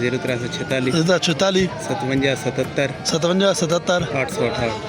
0346 46 57 77 57 77 818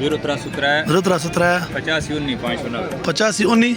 0317 85 19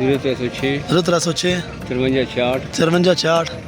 0306 0306 53 54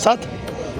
7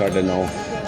9.5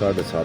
7.5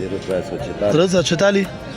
0346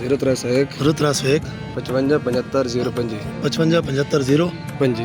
0301 0301 55 75 05 55 75 0 5